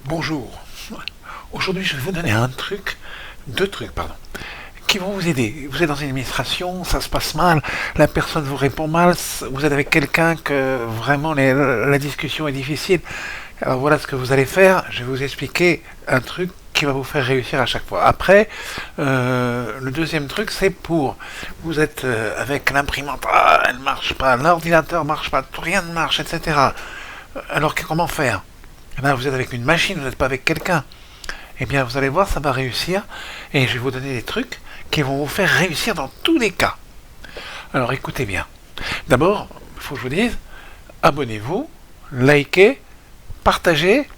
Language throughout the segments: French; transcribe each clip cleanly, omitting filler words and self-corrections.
Bonjour. Aujourd'hui, je vais vous donner deux trucs, pardon, qui vont vous aider. Vous êtes dans une administration, ça se passe mal, la personne vous répond mal, vous êtes avec quelqu'un que vraiment la discussion est difficile. Alors voilà ce que vous allez faire. Je vais vous expliquer un truc qui va vous faire réussir à chaque fois. Après, le deuxième truc, c'est pour vous êtes avec l'imprimante, elle marche pas, l'ordinateur marche pas, rien ne marche, etc. Alors comment faire? Eh bien, vous êtes avec une machine, vous n'êtes pas avec quelqu'un. Eh bien, vous allez voir, ça va réussir. Et je vais vous donner des trucs qui vont vous faire réussir dans tous les cas. Alors, écoutez bien. D'abord, il faut que je vous dise, abonnez-vous, likez, partagez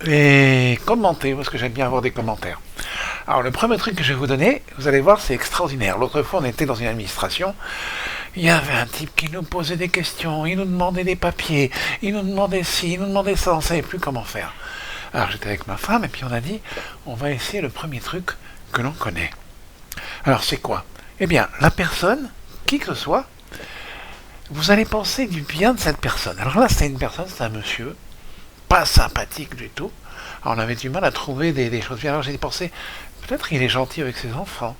et commentez, parce que j'aime bien avoir des commentaires. Alors, le premier truc que je vais vous donner, vous allez voir, c'est extraordinaire. L'autre fois, on était dans une administration. Il y avait un type qui nous posait des questions, il nous demandait des papiers, il nous demandait ci, il nous demandait ça, on ne savait plus comment faire. Alors j'étais avec ma femme et puis on a dit, on va essayer le premier truc que l'on connaît. Alors c'est quoi? Eh bien, la personne, qui que ce soit, vous allez penser du bien de cette personne. Alors là, c'est une personne, c'est un monsieur, pas sympathique du tout. Alors on avait du mal à trouver des choses bien. Alors j'ai pensé, peut-être il est gentil avec ses enfants.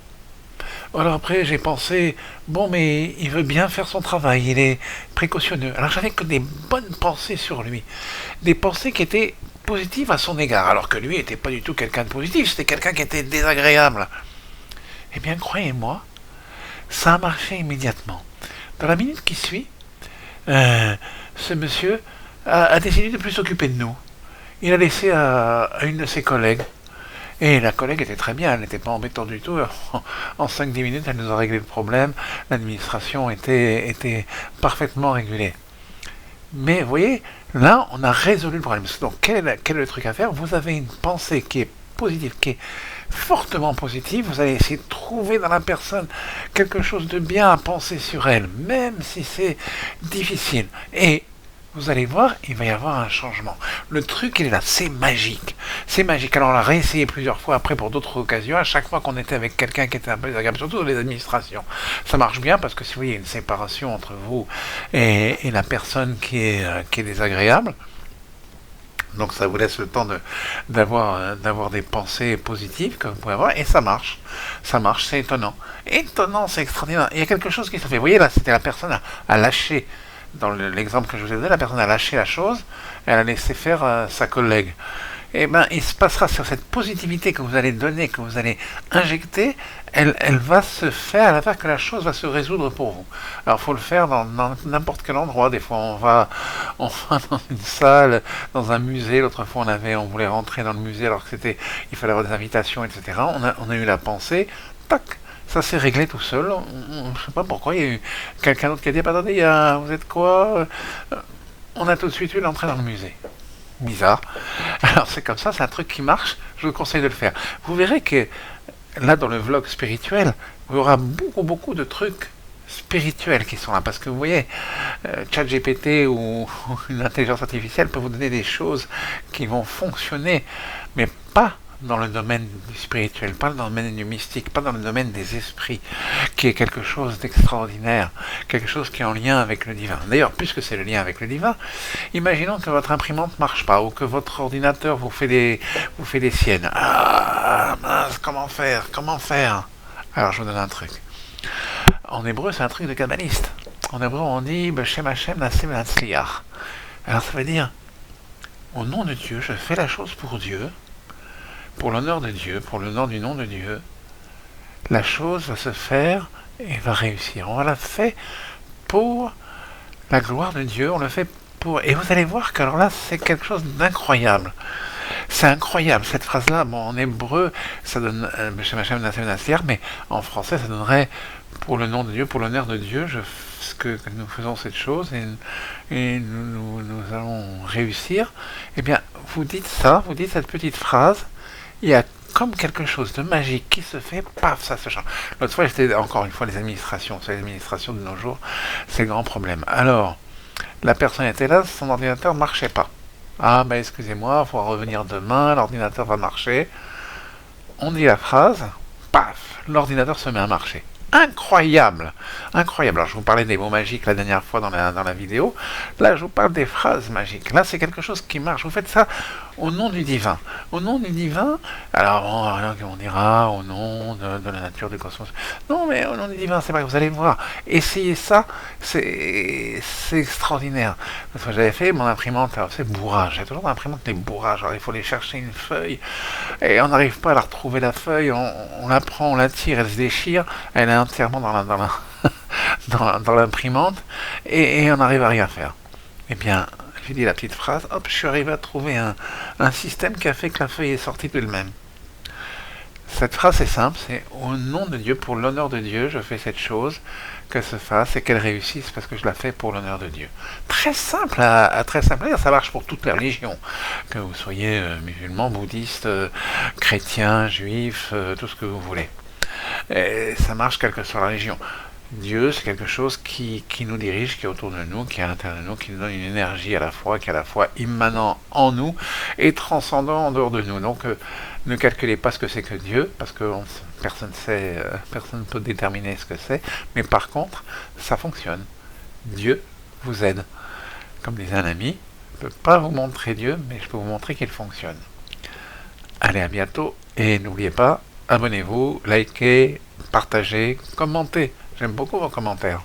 Alors après, j'ai pensé, bon, mais il veut bien faire son travail, il est précautionneux. Alors j'avais que des bonnes pensées sur lui, des pensées qui étaient positives à son égard, alors que lui n'était pas du tout quelqu'un de positif, c'était quelqu'un qui était désagréable. Eh bien, croyez-moi, ça a marché immédiatement. Dans la minute qui suit, ce monsieur a décidé de ne plus s'occuper de nous. Il a laissé à une de ses collègues. Et la collègue était très bien, elle n'était pas embêtante du tout. En 5-10 minutes, elle nous a réglé le problème. L'administration était parfaitement régulée. Mais vous voyez, là, on a résolu le problème. Donc, quel est le truc à faire? Vous avez une pensée qui est positive, qui est fortement positive. Vous allez essayer de trouver dans la personne quelque chose de bien à penser sur elle, même si c'est difficile. Et vous allez voir, il va y avoir un changement. Le truc, il est là, c'est magique. C'est magique. Alors, on l'a réessayé plusieurs fois après pour d'autres occasions. À chaque fois qu'on était avec quelqu'un qui était un peu désagréable, surtout dans les administrations, ça marche bien parce que si vous voyez une séparation entre vous et la personne qui est désagréable, donc ça vous laisse le temps d'avoir des pensées positives que vous pouvez avoir, et ça marche. Ça marche, c'est étonnant. Étonnant, c'est extraordinaire. Il y a quelque chose qui se fait. Vous voyez, là, c'était la personne à lâcher. Dans l'exemple que je vous ai donné, la personne a lâché la chose, et elle a laissé faire sa collègue. Eh bien, il se passera sur cette positivité que vous allez donner, que vous allez injecter, elle va se faire, elle va faire que la chose va se résoudre pour vous. Alors, il faut le faire dans n'importe quel endroit. Des fois, on va dans une salle, dans un musée. L'autre fois, on voulait rentrer dans le musée alors que il fallait avoir des invitations, etc. On a eu la pensée, tac, ça s'est réglé tout seul. Je ne sais pas pourquoi. Il y a eu quelqu'un d'autre qui a dit, attendez, vous êtes quoi? On a tout de suite eu l'entrée dans le musée. Bizarre. Alors c'est comme ça, c'est un truc qui marche. Je vous conseille de le faire. Vous verrez que là, dans le vlog spirituel, il y aura beaucoup de trucs spirituels qui sont là. Parce que vous voyez, ChatGPT ou une intelligence artificielle peut vous donner des choses qui vont fonctionner, mais pas dans le domaine du spirituel, pas dans le domaine du mystique, pas dans le domaine des esprits, qui est quelque chose d'extraordinaire, quelque chose qui est en lien avec le divin. D'ailleurs, puisque c'est le lien avec le divin, imaginons que votre imprimante ne marche pas, ou que votre ordinateur vous fait des siennes. Ah, mince, comment faire? Alors, je vous donne un truc. En hébreu, c'est un truc de kabbaliste. En hébreu, on dit B'Shem Hashem Naaseh V'Natzliach. Alors, ça veut dire, au nom de Dieu, je fais la chose pour Dieu, pour l'honneur de Dieu, pour l'honneur du nom de Dieu, la chose va se faire et va réussir. On l'a fait pour la gloire de Dieu, on le fait pour... Et vous allez voir que alors là, c'est quelque chose d'incroyable. C'est incroyable, cette phrase-là. Bon, en hébreu, ça donne mais en français, ça donnerait pour le nom de Dieu, pour l'honneur de Dieu, que nous faisons cette chose et nous allons réussir. Eh bien, vous dites cette petite phrase, il y a comme quelque chose de magique qui se fait, paf, ça se change. L'autre fois, j'étais encore une fois les administrations. C'est les administrations de nos jours, c'est le grand problème. Alors, la personne était là, son ordinateur ne marchait pas. Ah, ben excusez-moi, il faut revenir demain, l'ordinateur va marcher. On dit la phrase, paf, l'ordinateur se met à marcher. Incroyable, incroyable. Alors je vous parlais des mots magiques la dernière fois dans la vidéo. Là, je vous parle des phrases magiques. Là, c'est quelque chose qui marche. Vous faites ça au nom du divin. Au nom du divin, alors bon, alors on dira au nom de la nature du cosmos. Non, mais au nom du divin, c'est vrai, vous allez voir. Essayez ça, c'est extraordinaire. Parce que j'avais fait mon imprimante, alors c'est bourrage. J'ai toujours l'imprimante des bourrages. Alors il faut aller chercher une feuille et on n'arrive pas à la retrouver la feuille. On la prend, on la tire, elle se déchire, elle est entièrement dans l'imprimante et on n'arrive à rien faire. Eh bien, j'ai dit la petite phrase, hop, je suis arrivé à trouver un système qui a fait que la feuille est sortie d'elle-même. Cette phrase est simple, c'est au nom de Dieu, pour l'honneur de Dieu, je fais cette chose, qu'elle se fasse et qu'elle réussisse parce que je la fais pour l'honneur de Dieu. Très simple, très simple. Ça marche pour toutes les religions, que vous soyez musulman, bouddhiste, chrétien, juif, tout ce que vous voulez. Et ça marche quelle que soit la religion. Dieu, c'est quelque chose qui nous dirige, qui est autour de nous, qui est à l'intérieur de nous, qui nous donne une énergie à la fois, qui est à la fois immanent en nous et transcendant en dehors de nous. Donc, ne calculez pas ce que c'est que Dieu, parce que personne sait, personne ne peut déterminer ce que c'est. Mais par contre, ça fonctionne. Dieu vous aide. Comme disait un ami, je ne peux pas vous montrer Dieu, mais je peux vous montrer qu'il fonctionne. Allez, à bientôt, et n'oubliez pas, abonnez-vous, likez, partagez, commentez. J'aime beaucoup vos commentaires.